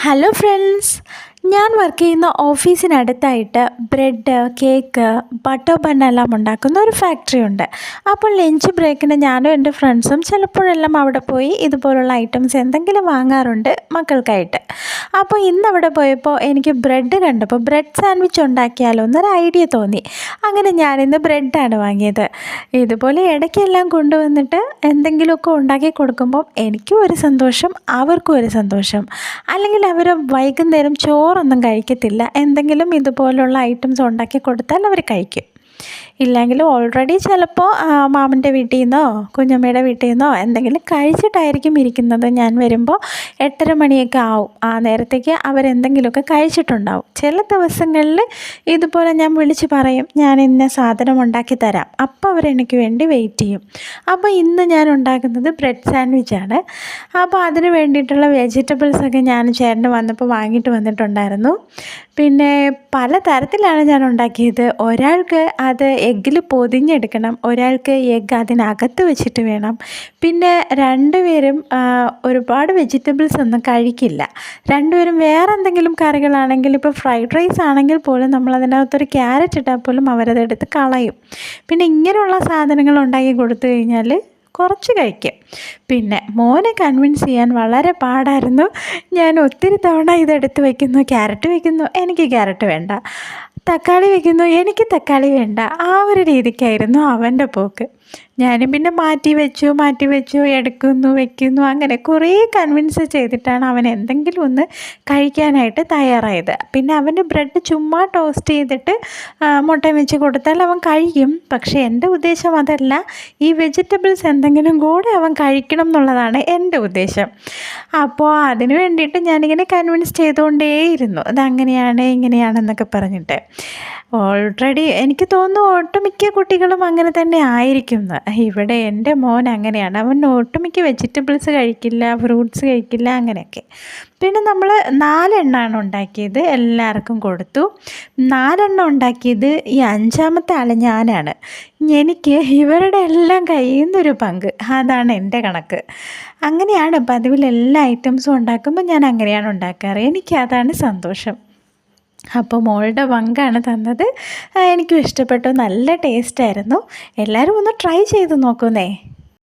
Hello friends, ഞാൻ work ചെയ്യുന്ന ഓഫീസിനടുത്തായിട്ട് bread, cake, butter bun എല്ലാം ഉണ്ടാക്കുന്ന ഒരു ഫാക്ടറി ഉണ്ട്. അപ്പോൾ ലഞ്ച് ബ്രേക്കിന് ഞാനും എൻ്റെ ഫ്രണ്ട്സും ചിലപ്പോഴെല്ലാം അവിടെ പോയി ഇതുപോലുള്ള ഐറ്റംസ് എന്തെങ്കിലും വാങ്ങാറുണ്ട് മക്കൾക്കായിട്ട്. അപ്പോൾ ഇന്നവിടെ പോയപ്പോൾ എനിക്ക് ബ്രെഡ് കണ്ടപ്പോൾ ബ്രെഡ് സാൻഡ്വിച്ച് ഉണ്ടാക്കിയാലോ എന്നൊരു ഐഡിയ തോന്നി. അങ്ങനെ ഞാനിന്ന് ബ്രെഡാണ് വാങ്ങിയത്. ഇതുപോലെ ഇടയ്ക്കെല്ലാം കൊണ്ടുവന്നിട്ട് എന്തെങ്കിലുമൊക്കെ ഉണ്ടാക്കി കൊടുക്കുമ്പോൾ എനിക്കും ഒരു സന്തോഷം, അവർക്കും ഒരു സന്തോഷം. അല്ലെങ്കിൽ അവർ വൈകുന്നേരം ചോറൊന്നും കഴിക്കത്തില്ല, എന്തെങ്കിലും ഇതുപോലുള്ള ഐറ്റംസ് ഉണ്ടാക്കി കൊടുത്താൽ അവർ കഴിക്കും. ഇല്ലെങ്കിലും ഓൾറെഡി ചിലപ്പോൾ മാമൻ്റെ വീട്ടിൽ നിന്നോ കുഞ്ഞമ്മയുടെ വീട്ടിൽ നിന്നോ എന്തെങ്കിലും കഴിച്ചിട്ടായിരിക്കും ഇരിക്കുന്നത്. ഞാൻ വരുമ്പോൾ 8:30 മണിയൊക്കെ ആവും. ആ നേരത്തേക്ക് അവരെന്തെങ്കിലുമൊക്കെ കഴിച്ചിട്ടുണ്ടാവും. ചില ദിവസങ്ങളിൽ ഇതുപോലെ ഞാൻ വിളിച്ച് പറയും, ഞാൻ ഇന്ന സാധനം ഉണ്ടാക്കി തരാം, അപ്പോൾ അവരെനിക്ക് വേണ്ടി വെയിറ്റ് ചെയ്യും. അപ്പോൾ ഇന്ന് ഞാൻ ഉണ്ടാക്കുന്നത് ബ്രെഡ് സാൻഡ്വിച്ചാണ്. അപ്പോൾ അതിന് വേണ്ടിയിട്ടുള്ള വെജിറ്റബിൾസൊക്കെ ഞാൻ ചേട്ടന് വന്നപ്പോൾ വാങ്ങിയിട്ട് വന്നിട്ടുണ്ടായിരുന്നു. പിന്നെ പല തരത്തിലാണ് ഞാൻ ഉണ്ടാക്കിയത്. ഒരാൾക്ക് അത് എഗ്ഗിൽ പൊതിഞ്ഞെടുക്കണം, ഒരാൾക്ക് എഗ്ഗ് അതിനകത്ത് വെച്ചിട്ട് വേണം. പിന്നെ രണ്ടുപേരും ഒരുപാട് വെജിറ്റബിൾസ് ഒന്നും കഴിക്കില്ല. രണ്ടുപേരും വേറെ എന്തെങ്കിലും കറികളാണെങ്കിൽ, ഇപ്പോൾ ഫ്രൈഡ് റൈസ് ആണെങ്കിൽ പോലും നമ്മളതിനകത്തൊരു ക്യാരറ്റ് ഇട്ടാൽ പോലും അവരതെടുത്ത് കളയും. പിന്നെ ഇങ്ങനെയുള്ള സാധനങ്ങൾ ഉണ്ടാക്കി കൊടുത്തു കഴിഞ്ഞാൽ കുറച്ച് കഴിക്കും. പിന്നെ മോനെ കൺവിൻസ് ചെയ്യാൻ വളരെ പാടായിരുന്നു. ഞാൻ ഒത്തിരി തവണ ഇതെടുത്ത് വയ്ക്കുന്നു, ക്യാരറ്റ് വയ്ക്കുന്നു, എനിക്ക് ക്യാരറ്റ് വേണ്ട, തക്കാളി വയ്ക്കുന്നു, എനിക്ക് തക്കാളി വേണ്ട, ആ ഒരു രീതിക്കായിരുന്നു അവൻ്റെ പോക്ക്. ഞാനും പിന്നെ മാറ്റി വെച്ചു എടുക്കുന്നു, വയ്ക്കുന്നു, അങ്ങനെ കുറേ കൺവിൻസ് ചെയ്തിട്ടാണ് അവൻ എന്തെങ്കിലും ഒന്ന് കഴിക്കാനായിട്ട് തയ്യാറായത്. പിന്നെ അവൻ്റെ ബ്രെഡ് ചുമ്മാ ടോസ്റ്റ് ചെയ്തിട്ട് മുട്ടയും വെച്ച് കൊടുത്താൽ അവൻ കഴിക്കും. പക്ഷേ എൻ്റെ ഉദ്ദേശം അതല്ല, ഈ വെജിറ്റബിൾസ് എന്തെങ്കിലും കൂടെ അവൻ കഴിക്കണം എന്നുള്ളതാണ് എൻ്റെ ഉദ്ദേശം. അപ്പോൾ അതിന് വേണ്ടിയിട്ട് ഞാനിങ്ങനെ കൺവിൻസ് ചെയ്തുകൊണ്ടേയിരുന്നു, അതങ്ങനെയാണ് ഇങ്ങനെയാണെന്നൊക്കെ പറഞ്ഞിട്ട്. ഓൾറെഡി എനിക്ക് തോന്നുന്നു ഒട്ടുമിക്ക കുട്ടികളും അങ്ങനെ തന്നെ ആയിരിക്കുന്നു. ഇവിടെ എൻ്റെ മോൻ അങ്ങനെയാണ്. അവൻ ഒട്ടുമിക്ക വെജിറ്റബിൾസ് കഴിക്കില്ല, ഫ്രൂട്ട്സ് കഴിക്കില്ല, അങ്ങനെയൊക്കെ. പിന്നെ നമ്മൾ 4 എണ്ണമാണ് ഉണ്ടാക്കിയത്, എല്ലാവർക്കും കൊടുത്തു. 4 എണ്ണം ഉണ്ടാക്കിയത് ഈ 5-ാമത്തെ ആൾ ഞാനാണ്. എനിക്ക് ഇവരുടെ എല്ലാം കയ്യിൽ നിന്നൊരു പങ്ക്, അതാണ് എൻ്റെ കണക്ക്. അങ്ങനെയാണ് പതിവിൽ എല്ലാ ഐറ്റംസും ഉണ്ടാക്കുമ്പോൾ ഞാൻ അങ്ങനെയാണ് ഉണ്ടാക്കാറ്. എനിക്കതാണ് സന്തോഷം. അപ്പോൾ മോളുടെ പങ്കാണ് തന്നത്. എനിക്കും ഇഷ്ടപ്പെട്ടു, നല്ല ടേസ്റ്റായിരുന്നു. എല്ലാവരും ഒന്ന് ട്രൈ ചെയ്ത് നോക്കുന്നേ.